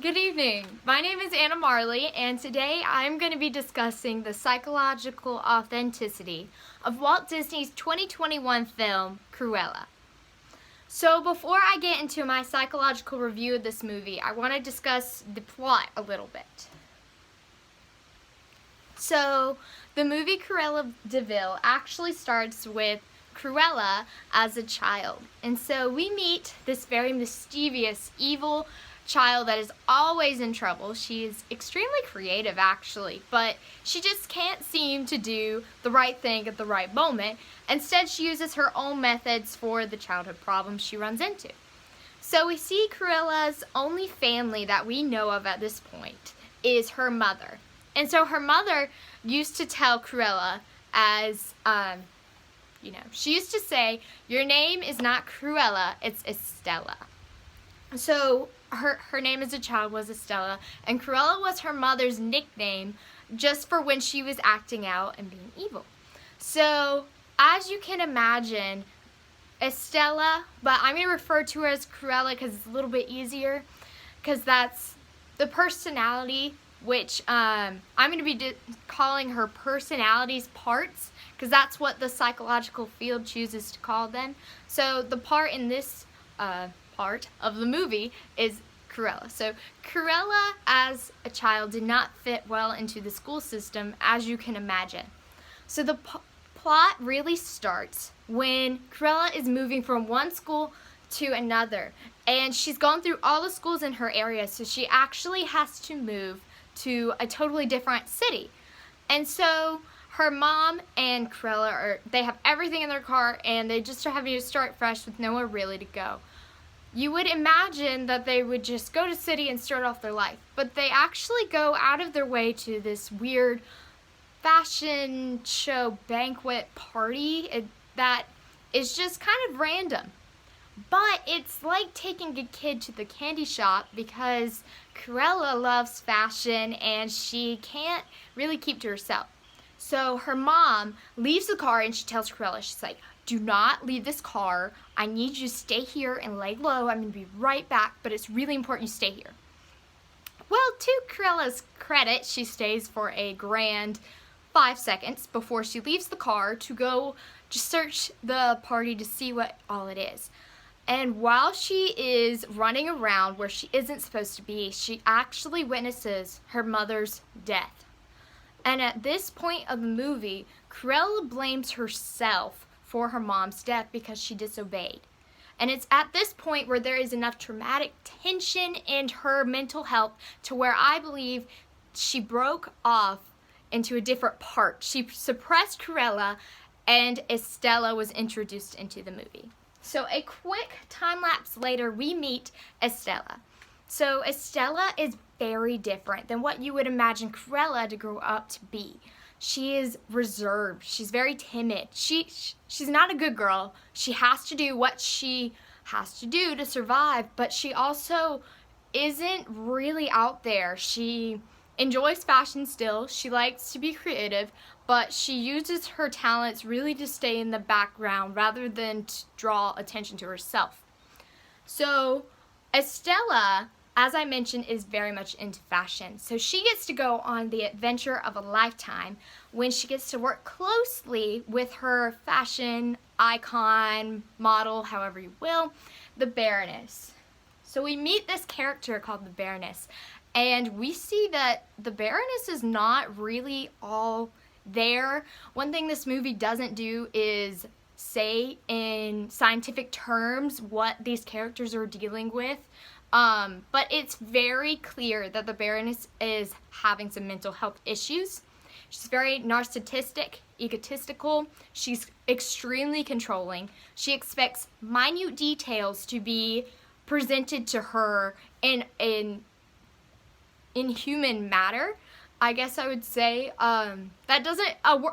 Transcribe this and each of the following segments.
Good evening. My name is Anna Marley, and today I'm going to be discussing the psychological authenticity of Walt Disney's 2021 film, Cruella. So before I get into my psychological review of this movie, I want to discuss the plot a little bit. So the movie Cruella de Vill actually starts with Cruella as a child. And so we meet this very mischievous, evil child that is always in trouble. She is extremely creative, actually, but she just can't seem to do the right thing at the right moment. Instead, she uses her own methods for the childhood problems she runs into. So we see Cruella's only family that we know of at this point is her mother. And so her mother used to tell Cruella as, she used to say, your name is not Cruella, it's Estella. So her name as a child was Estella, and Cruella was her mother's nickname just for when she was acting out and being evil. So, as you can imagine, Estella, but I'm going to refer to her as Cruella because it's a little bit easier, because that's the personality, which I'm going to be calling her personalities parts, because that's what the psychological field chooses to call them. So, the part in this part of the movie is Cruella. So Cruella as a child did not fit well into the school system, as you can imagine. So the plot really starts when Cruella is moving from one school to another, and she's gone through all the schools in her area, so she actually has to move to a totally different city. And so her mom and Cruella they have everything in their car, and they just are having to start fresh with nowhere really to go. You would imagine that they would just go to city and start off their life, but they actually go out of their way to this weird fashion show banquet party that is just kind of random. But it's like taking a kid to the candy shop, because Cruella loves fashion and she can't really keep to herself. So her mom leaves the car and she tells Cruella, she's like, do not leave this car. I need you to stay here and lay low. I'm going to be right back, but it's really important you stay here. Well, to Cruella's credit, she stays for a grand 5 seconds before she leaves the car to go just search the party to see what all it is. And while she is running around where she isn't supposed to be, she actually witnesses her mother's death. And at this point of the movie, Cruella blames herself for her mom's death because she disobeyed. And it's at this point where there is enough traumatic tension in her mental health to where I believe she broke off into a different part. She suppressed Cruella, and Estella was introduced into the movie. So a quick time lapse later, we meet Estella. So Estella is very different than what you would imagine Cruella to grow up to be. She is reserved. She's very timid. She's not a good girl. She has to do what she has to do to survive, but she also isn't really out there. She enjoys fashion still. She likes to be creative, but she uses her talents really to stay in the background rather than to draw attention to herself. So Estella, as I mentioned, is very much into fashion. So she gets to go on the adventure of a lifetime when she gets to work closely with her fashion icon, model, however you will, the Baroness. So we meet this character called the Baroness, and we see that the Baroness is not really all there. One thing this movie doesn't do is say in scientific terms what these characters are dealing with. But it's very clear that the Baroness is having some mental health issues. She's very narcissistic, egotistical. She's extremely controlling. She expects minute details to be presented to her in human matter, I guess I would say.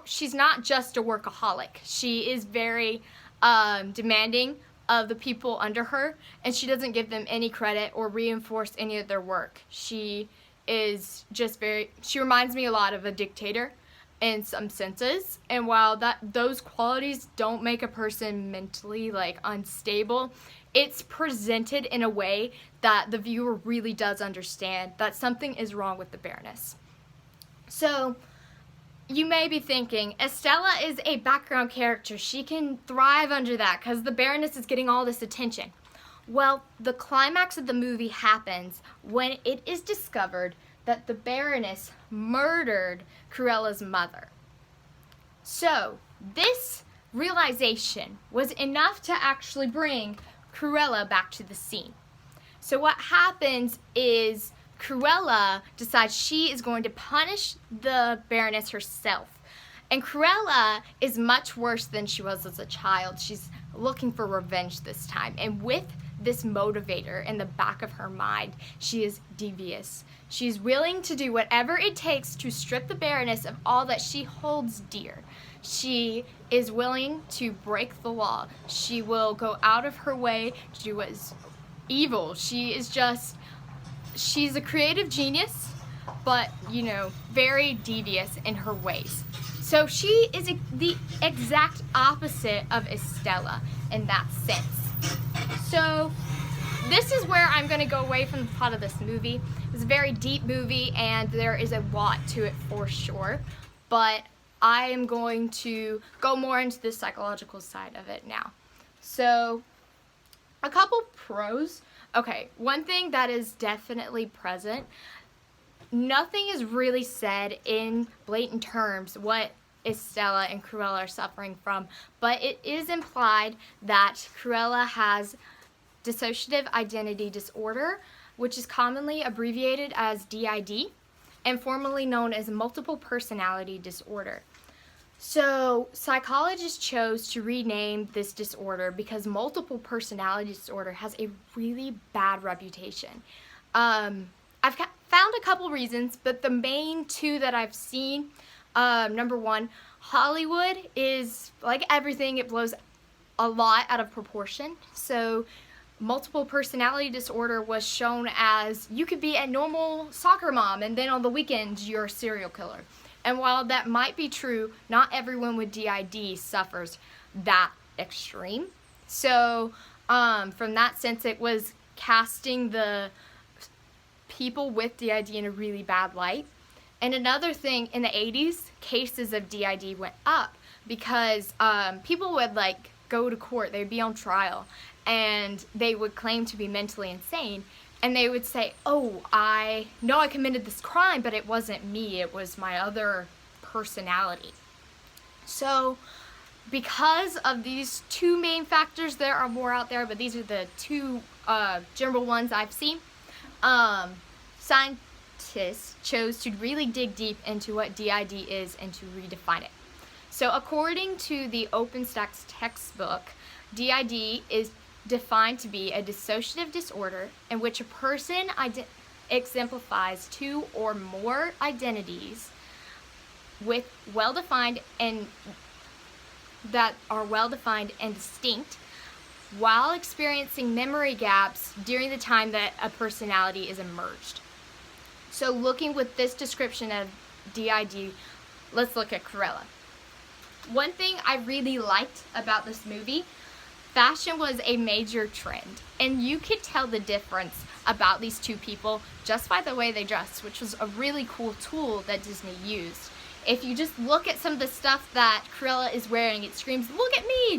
She's not just a workaholic. She is very demanding of the people under her, and she doesn't give them any credit or reinforce any of their work. She is just she reminds me a lot of a dictator in some senses, and while those qualities don't make a person mentally unstable, it's presented in a way that the viewer really does understand that something is wrong with the Baroness. So you may be thinking, Estella is a background character. She can thrive under that because the Baroness is getting all this attention. Well, the climax of the movie happens when it is discovered that the Baroness murdered Cruella's mother. So this realization was enough to actually bring Cruella back to the scene. So what happens is Cruella decides she is going to punish the Baroness herself. And Cruella is much worse than she was as a child. She's looking for revenge this time. And with this motivator in the back of her mind, she is devious. She's willing to do whatever it takes to strip the Baroness of all that she holds dear. She is willing to break the law. She will go out of her way to do what is evil. She's a creative genius, but, very devious in her ways. So she is the exact opposite of Estella in that sense. So this is where I'm going to go away from the plot of this movie. It's a very deep movie, and there is a lot to it for sure, but I am going to go more into the psychological side of it now. So a couple pros. Okay, one thing that is definitely present, nothing is really said in blatant terms what Estella and Cruella are suffering from, but it is implied that Cruella has dissociative identity disorder, which is commonly abbreviated as DID, and formerly known as multiple personality disorder. So psychologists chose to rename this disorder because multiple personality disorder has a really bad reputation. I've found a couple reasons, but the main two that I've seen, number one, Hollywood is, like everything, it blows a lot out of proportion. So multiple personality disorder was shown as you could be a normal soccer mom and then on the weekends you're a serial killer. And while that might be true, not everyone with DID suffers that extreme. So from that sense, it was casting the people with DID in a really bad light. And another thing, in the 80s, cases of DID went up because people would go to court, they'd be on trial, and they would claim to be mentally insane. And they would say, oh, I know I committed this crime, but it wasn't me. It was my other personality. So because of these two main factors, there are more out there, but these are the two general ones I've seen. Scientists chose to really dig deep into what DID is and to redefine it. So according to the OpenStax textbook, DID is defined to be a dissociative disorder in which a person exemplifies two or more identities with well-defined and that are well-defined and distinct while experiencing memory gaps during the time that a personality is emerged. So looking with this description of DID, let's look at Cruella. One thing I really liked about this movie, fashion was a major trend, and you could tell the difference about these two people just by the way they dressed, which was a really cool tool that Disney used. If you just look at some of the stuff that Cruella is wearing, it screams, look at me,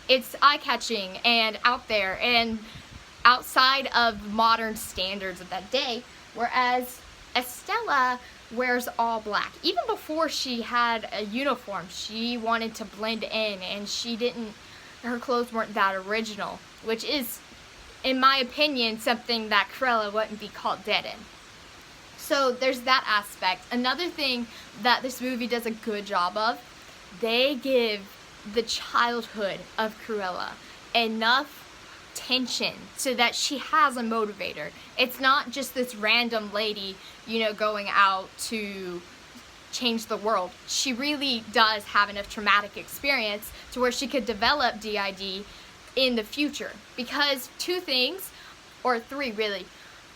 It's eye-catching and out there and outside of modern standards of that day, whereas Estella wears all black. Even before she had a uniform, she wanted to blend in, and her clothes weren't that original, which is, in my opinion, something that Cruella wouldn't be caught dead in. So there's that aspect. Another thing that this movie does a good job of, they give the childhood of Cruella enough tension so that she has a motivator. It's not just this random lady, going out to change the world. She really does have enough traumatic experience to where she could develop DID in the future. Because two things, or three really,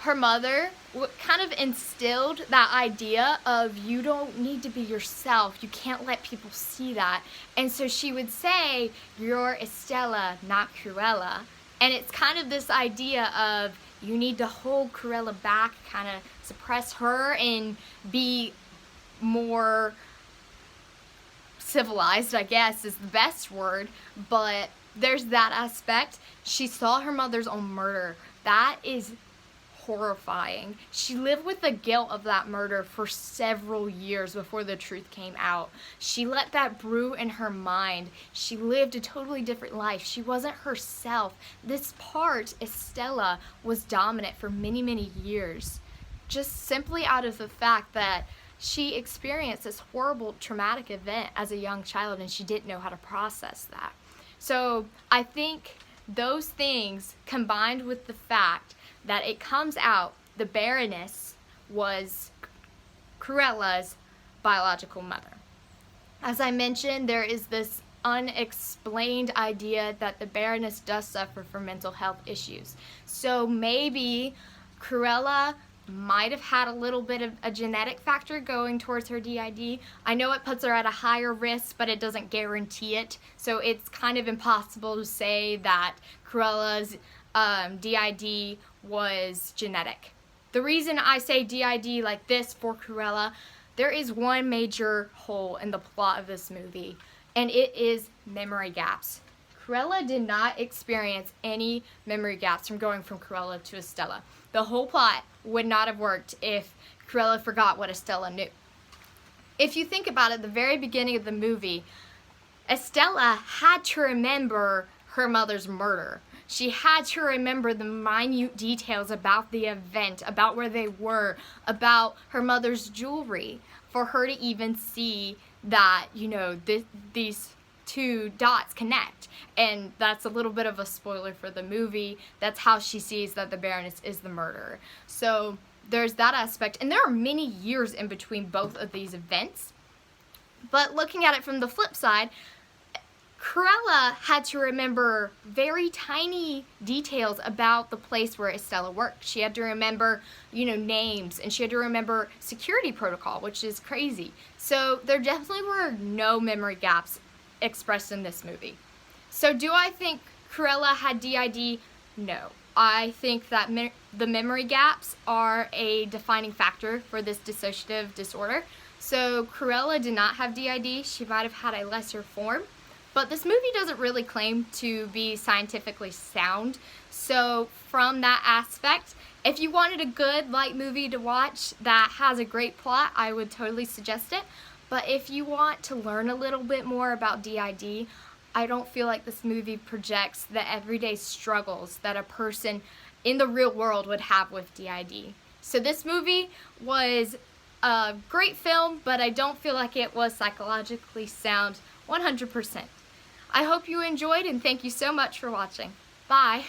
her mother kind of instilled that idea of you don't need to be yourself. You can't let people see that. And so she would say, you're Estella, not Cruella. And it's kind of this idea of you need to hold Cruella back, kind of suppress her and be more civilized, I guess is the best word, but there's that aspect. She saw her mother's own murder. That is horrifying. She lived with the guilt of that murder for several years before the truth came out. She let that brew in her mind. She lived a totally different life. She wasn't herself. This part, Estella, was dominant for many, many years, just simply out of the fact that she experienced this horrible traumatic event as a young child and she didn't know how to process that. So I think those things, combined with the fact that it comes out the Baroness was Cruella's biological mother. As I mentioned, there is this unexplained idea that the Baroness does suffer from mental health issues. So maybe Cruella might have had a little bit of a genetic factor going towards her DID. I know it puts her at a higher risk, but it doesn't guarantee it. So it's kind of impossible to say that Cruella's DID was genetic. The reason I say DID like this for Cruella, there is one major hole in the plot of this movie, and it is memory gaps. Cruella did not experience any memory gaps from going from Cruella to Estella. The whole plot would not have worked if Cruella forgot what Estella knew. If you think about it, the very beginning of the movie, Estella had to remember her mother's murder. She had to remember the minute details about the event, about where they were, about her mother's jewelry, for her to even see that, you know, these two dots connect. And that's a little bit of a spoiler for the movie. That's how she sees that the Baroness is the murderer. So there's that aspect. And there are many years in between both of these events. But looking at it from the flip side, Cruella had to remember very tiny details about the place where Estella worked. She had to remember, you know, names, and she had to remember security protocol, which is crazy. So there definitely were no memory gaps expressed in this movie. So do I think Cruella had DID? No. I think that the memory gaps are a defining factor for this dissociative disorder. So Cruella did not have DID. She might have had a lesser form. But this movie doesn't really claim to be scientifically sound. So from that aspect, if you wanted a good light movie to watch that has a great plot, I would totally suggest it. But if you want to learn a little bit more about DID, I don't feel like this movie projects the everyday struggles that a person in the real world would have with DID. So this movie was a great film, but I don't feel like it was psychologically sound 100%. I hope you enjoyed, and thank you so much for watching. Bye.